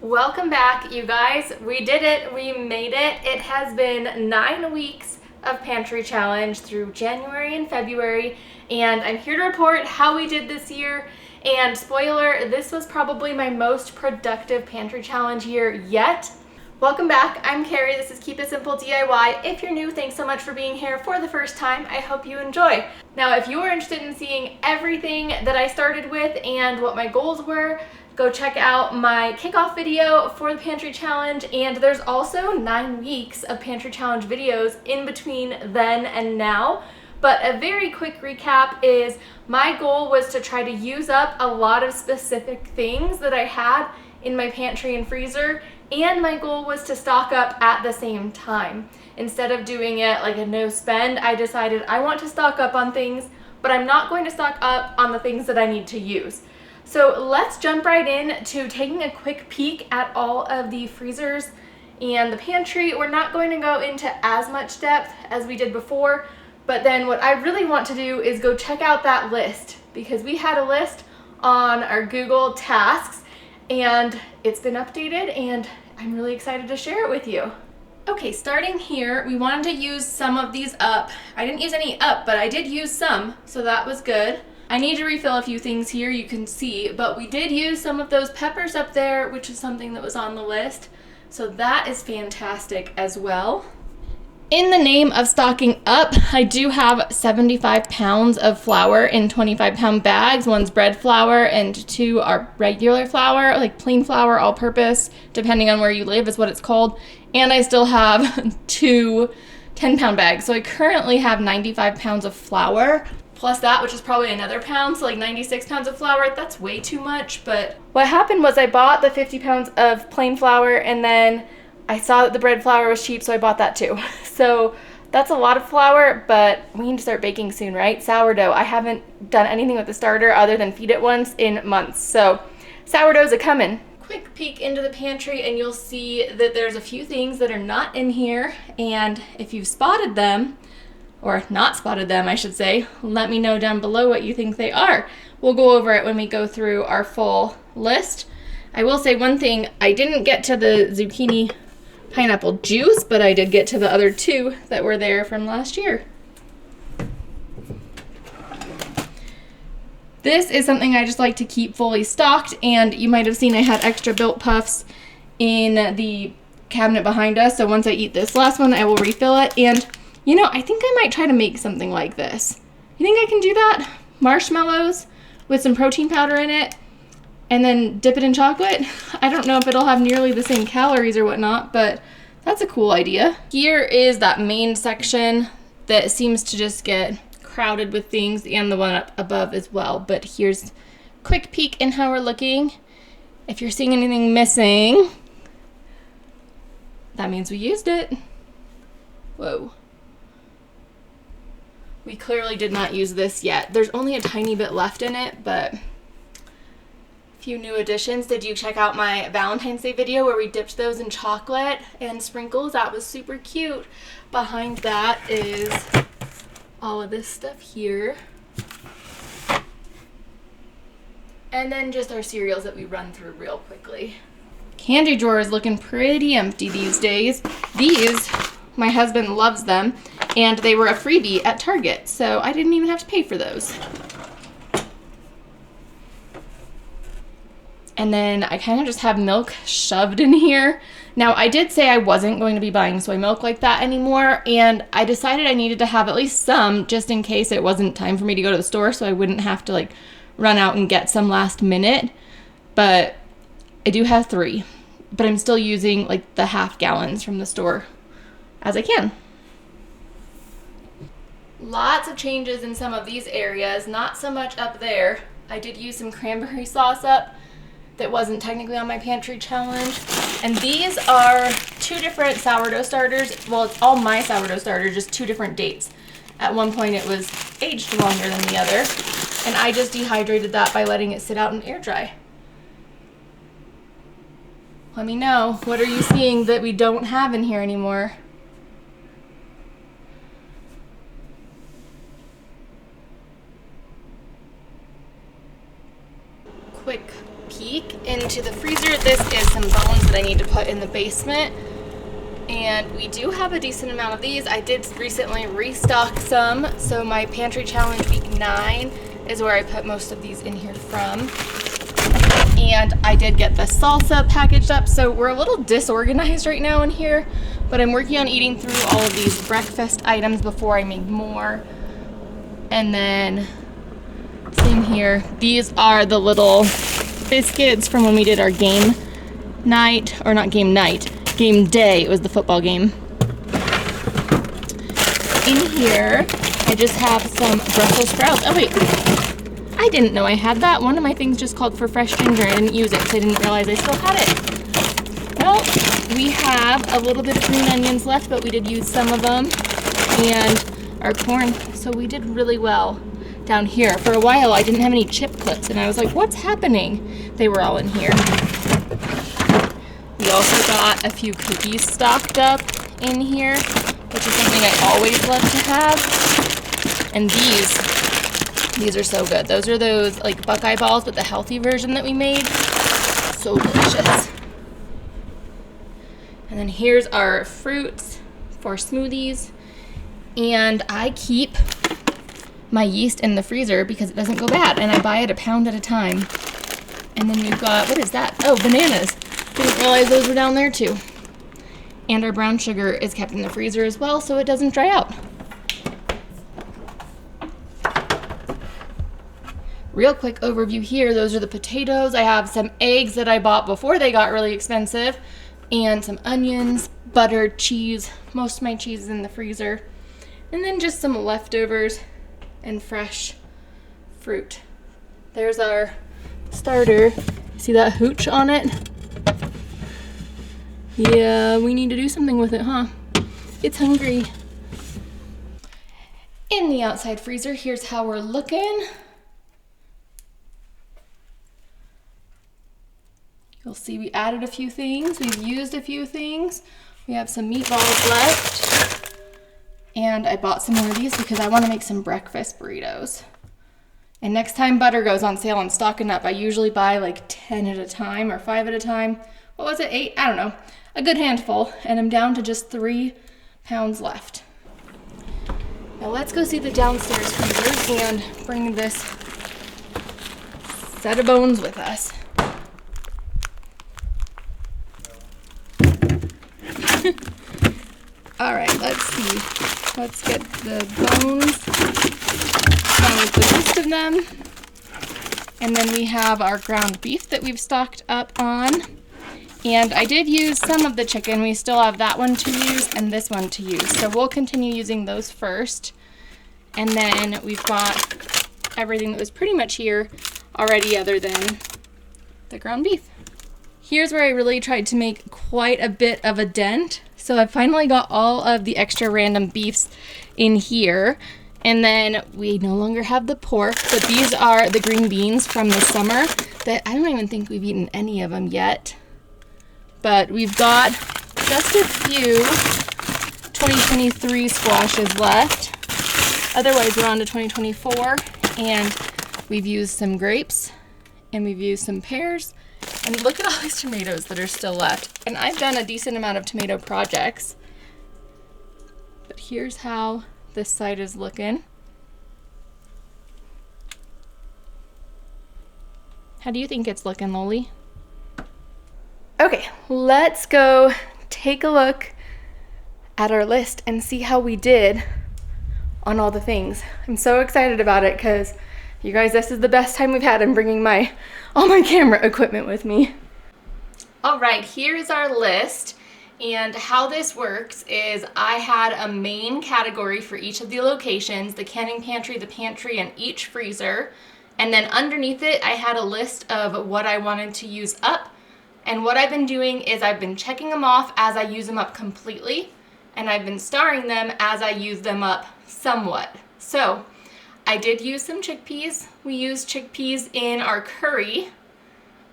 Welcome back, you guys. We did it. We made it. It has been 9 weeks of Pantry Challenge through January and February, and I'm here to report how we did this year. And spoiler, this was probably my most productive Pantry Challenge year yet. Welcome back. I'm Carrie. This is Keep It Simple DIY. If you're new, thanks so much for being here for the first time. I hope you enjoy. Now, if you are interested in seeing everything that I started with and what my goals were, go check out my kickoff video for the Pantry Challenge, and there's also 9 weeks of Pantry Challenge videos in between then and now. But a very quick recap is my goal was to try to use up a lot of specific things that I had in my pantry and freezer, and my goal was to stock up at the same time. Instead of doing it like a no spend, I decided I want to stock up on things, but I'm not going to stock up on the things that I need to use. So let's jump right in to taking a quick peek at all of the freezers and the pantry. We're not going to go into as much depth as we did before, but then what I really want to do is go check out that list, because we had a list on our Google Tasks and it's been updated and I'm really excited to share it with you. Okay, starting here, we wanted to use some of these up. I didn't use any up, but I did use some, so that was good. I need to refill a few things here, you can see, but we did use some of those peppers up there, which is something that was on the list. So that is fantastic as well. In the name of stocking up, I do have 75 pounds of flour in 25-pound bags. One's bread flour and 2 are regular flour, like plain flour, all-purpose, depending on where you live is what it's called. And I still have 2 10-pound bags. So I currently have 95 pounds of flour. Plus that, which is probably another pound, so like 96 pounds of flour. That's way too much, but what happened was I bought the 50 pounds of plain flour, and then I saw that the bread flour was cheap, so I bought that too. So that's a lot of flour, but we need to start baking soon, right? Sourdough. I haven't done anything with the starter other than feed it once in months, so sourdough's a coming. Quick peek into the pantry and you'll see that there's a few things that are not in here, and if you've spotted them, or not spotted them, I should say, let me know down below what you think they are. We'll go over it when we go through our full list. I will say one thing, I didn't get to the zucchini pineapple juice, but I did get to the other 2 that were there from last year. This is something I just like to keep fully stocked, and you might have seen I had extra built puffs in the cabinet behind us, so once I eat this last one, I will refill it. And you know, I think I might try to make something like this. You think I can do that? Marshmallows with some protein powder in it and then dip it in chocolate? I don't know if it'll have nearly the same calories or whatnot, but that's a cool idea. Here is that main section that seems to just get crowded with things, and the one up above as well. But here's a quick peek in how we're looking. If you're seeing anything missing, that means we used it. Whoa. We clearly did not use this yet. There's only a tiny bit left in it, but a few new additions. Did you check out my Valentine's Day video where we dipped those in chocolate and sprinkles? That was super cute. Behind that is all of this stuff here. And then just our cereals that we run through real quickly. Candy drawer is looking pretty empty these days. These, my husband loves them, and they were a freebie at Target, so I didn't even have to pay for those. And then I kind of just have milk shoved in here. Now, I did say I wasn't going to be buying soy milk like that anymore, and I decided I needed to have at least some just in case it wasn't time for me to go to the store, so I wouldn't have to like run out and get some last minute. But I do have 3, but I'm still using like the half gallons from the store as I can. Lots of changes in some of these areas, not so much up there. I did use some cranberry sauce up that wasn't technically on my pantry challenge. And these are 2 different sourdough starters. Well, it's all my sourdough starters, just 2 different dates. At one point it was aged longer than the other, and I just dehydrated that by letting it sit out and air dry. Let me know, what are you seeing that we don't have in here anymore? Quick peek into the freezer. This is some bones I need to put in the basement. And we do have a decent amount of these. I did recently restock some. So my pantry challenge week 9 is where I put most of these in here from. And I did get the salsa packaged up. So we're a little disorganized right now in here, but I'm working on eating through all of these breakfast items before I make more. And then same here. These are the little biscuits from when we did our game night, or not game night, game day. It was the football game. In here, I just have some Brussels sprouts. Oh wait, I didn't know I had that. One of my things just called for fresh ginger. I didn't use it because I didn't realize I still had it. Well, we have a little bit of green onions left, but we did use some of them. And our corn, so we did really well down here. For a while, I didn't have any chip clips, and I was like, what's happening? They were all in here. We also got a few cookies stocked up in here, which is something I always love to have. And these are so good. Those are those like Buckeye balls, but the healthy version that we made. So delicious. And then here's our fruits for smoothies. And I keep my yeast in the freezer because it doesn't go bad, and I buy it a pound at a time. And then we've got, what is that? Oh, bananas. Didn't realize those were down there too. And our brown sugar is kept in the freezer as well, so it doesn't dry out. Real quick overview here, those are the potatoes. I have some eggs that I bought before they got really expensive, and some onions, butter, cheese. Most of my cheese is in the freezer. And then just some leftovers and fresh fruit. There's our starter. See that hooch on it? Yeah, we need to do something with it, huh? It's hungry. In the outside freezer, here's how we're looking. You'll see we added a few things. We've used a few things. We have some meatballs left. And I bought some more of these because I want to make some breakfast burritos. And next time butter goes on sale, I'm stocking up. I usually buy like 10 at a time or 5 at a time. What was it, 8? I don't know. A good handful. And I'm down to just 3 pounds left. Now let's go see the downstairs freezer and bring this set of bones with us. All right, let's see. Let's get the bones down with the rest of them. And then we have our ground beef that we've stocked up on. And I did use some of the chicken. We still have that one to use and this one to use. So we'll continue using those first. And then we've got everything that was pretty much here already other than the ground beef. Here's where I really tried to make quite a bit of a dent. So I finally got all of the extra random beefs in here. And then we no longer have the pork, but these are the green beans from the summer that I don't even think we've eaten any of them yet. But we've got just a few 2023 squashes left. Otherwise, we're on to 2024, and we've used some grapes, and we've used some pears. And look at all these tomatoes that are still left. And I've done a decent amount of tomato projects. But here's how this side is looking. How do you think it's looking, Loli? Okay, let's go take a look at our list and see how we did on all the things. I'm so excited about it because you guys, this is the best time we've had in bringing all my camera equipment with me. All right, here's our list. And how this works is I had a main category for each of the locations, the canning pantry, the pantry, and each freezer. And then underneath it, I had a list of what I wanted to use up. And what I've been doing is I've been checking them off as I use them up completely. And I've been starring them as I use them up somewhat. So I did use some chickpeas. We used chickpeas in our curry,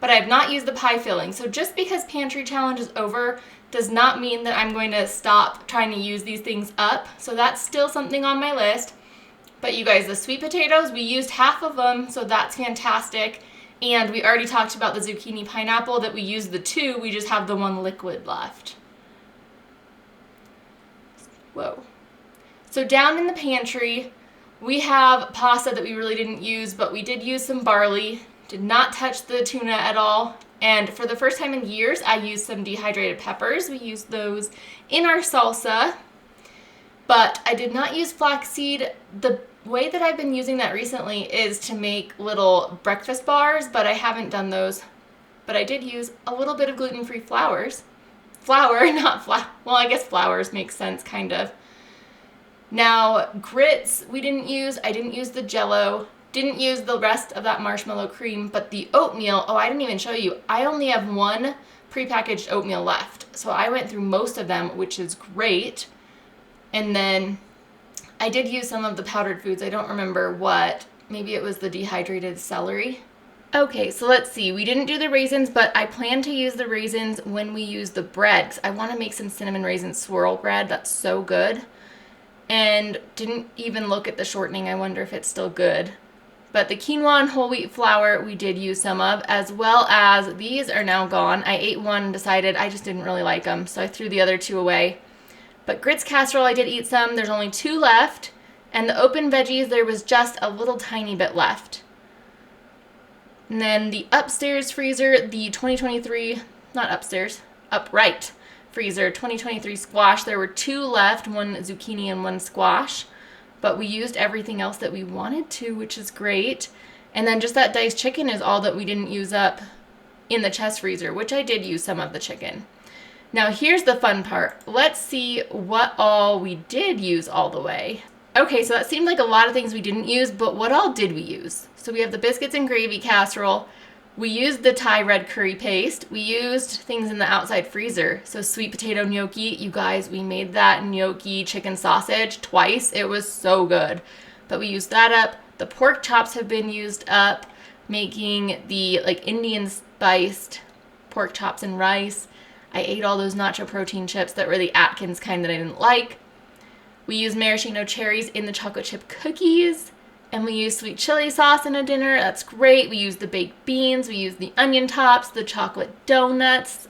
but I have not used the pie filling. So just because Pantry Challenge is over does not mean that I'm going to stop trying to use these things up. So that's still something on my list. But you guys, the sweet potatoes, we used half of them, so that's fantastic. And we already talked about the zucchini pineapple that we used the 2, we just have the 1 liquid left. Whoa. So down in the pantry, we have pasta that we really didn't use, but we did use some barley. Did not touch the tuna at all. And for the first time in years, I used some dehydrated peppers. We used those in our salsa. But I did not use flaxseed. The way that I've been using that recently is to make little breakfast bars, but I haven't done those. But I did use a little bit of gluten-free flours. Flour, not flour. Well, I guess flours makes sense, kind of. Now, grits we didn't use. I didn't use the Jell-O. Didn't use the rest of that marshmallow cream, but the oatmeal, oh, I didn't even show you. I only have 1 prepackaged oatmeal left. So I went through most of them, which is great. And then I did use some of the powdered foods. I don't remember what. Maybe it was the dehydrated celery. Okay, so let's see. We didn't do the raisins, but I plan to use the raisins when we use the bread, 'cause I want to make some cinnamon raisin swirl bread. That's so good. And didn't even look at the shortening. I wonder if it's still good. But the quinoa and whole wheat flour we did use some of, as well as these are now gone. I ate one and decided I just didn't really like them, so I threw the other 2 away. But grits casserole, I did eat some. There's only 2 left. And the open veggies, there was just a little tiny bit left. And then the upstairs freezer, the 2023, not upstairs, upright freezer, 2023 squash. There were 2 left, 1 zucchini and 1 squash. But we used everything else that we wanted to, which is great. And then just that diced chicken is all that we didn't use up in the chest freezer, which I did use some of the chicken. Now here's the fun part. Let's see what all we did use all the way. Okay, so that seemed like a lot of things we didn't use, but what all did we use? So we have the biscuits and gravy casserole. We used the Thai red curry paste. We used things in the outside freezer. So sweet potato gnocchi. You guys, we made that gnocchi chicken sausage twice. It was so good. But we used that up. The pork chops have been used up, making the Indian spiced pork chops and rice. I ate all those nacho protein chips that were the Atkins kind that I didn't like. We used maraschino cherries in the chocolate chip cookies. And we used sweet chili sauce in a dinner. That's great. We used the baked beans. We used the onion tops, the chocolate donuts.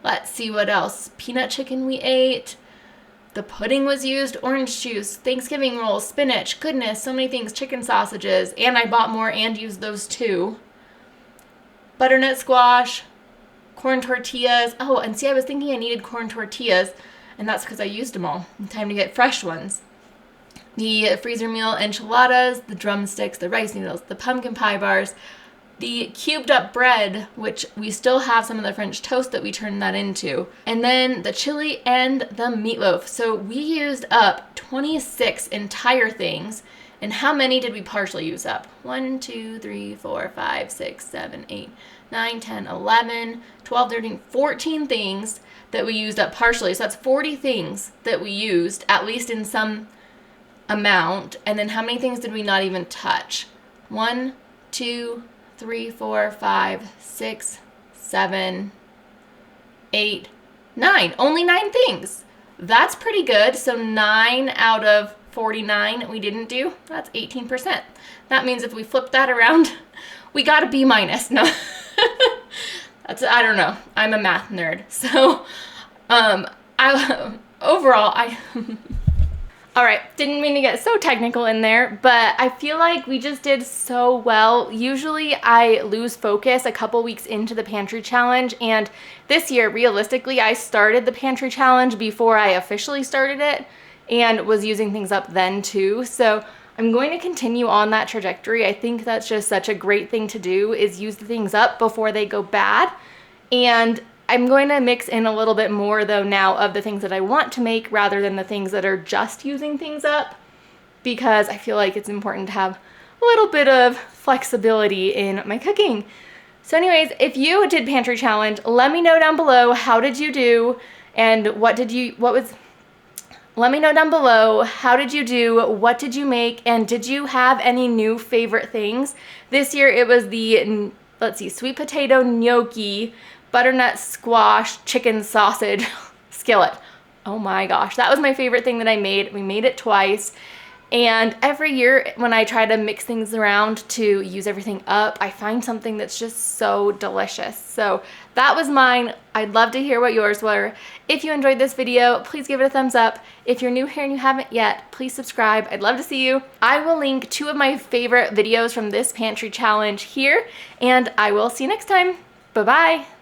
Let's see what else. Peanut chicken we ate. The pudding was used. Orange juice, Thanksgiving rolls, spinach. Goodness, so many things. Chicken sausages. And I bought more and used those too. Butternut squash. Corn tortillas. Oh, and see, I was thinking I needed corn tortillas. And that's because I used them all. Time to get fresh ones. The freezer meal enchiladas, the drumsticks, the rice noodles, the pumpkin pie bars, the cubed up bread, which we still have some of the French toast that we turned that into, and then the chili and the meatloaf. So we used up 26 entire things. And how many did we partially use up? 1, 2, 3, 4, 5, 6, 7, 8, 9, 10, 11, 12, 13, 14 things that we used up partially. So that's 40 things that we used, at least in some amount. And then how many things did we not even touch? 1, 2, 3, 4, 5, 6, 7, 8, 9. Only 9 things. That's pretty good. So 9 out of 49 we didn't do. That's 18%. That means if we flip that around, we got a B minus. No, I don't know. I'm a math nerd. So overall, all right, didn't mean to get so technical in there, but I feel like we just did so well. Usually I lose focus a couple weeks into the pantry challenge, and this year, realistically, I started the pantry challenge before I officially started it and was using things up then too. So I'm going to continue on that trajectory. I think that's just such a great thing to do, is use the things up before they go bad. And I'm going to mix in a little bit more though now of the things that I want to make rather than the things that are just using things up, because I feel like it's important to have a little bit of flexibility in my cooking. So anyways, if you did pantry challenge, let me know down below, how did you do, and let me know down below, how did you do, what did you make, and did you have any new favorite things? This year it was the, let's see, sweet potato gnocchi, butternut squash, chicken sausage skillet. Oh my gosh, that was my favorite thing that I made. We made it twice, And every year when I try to mix things around to use everything up, I find something that's just so delicious. So that was mine. I'd love to hear what yours were. If you enjoyed this video, please give it a thumbs up. If you're new here and you haven't yet, please subscribe. I'd love to see you. I will link 2 of my favorite videos from this pantry challenge here, and I will see you next time. Bye-bye.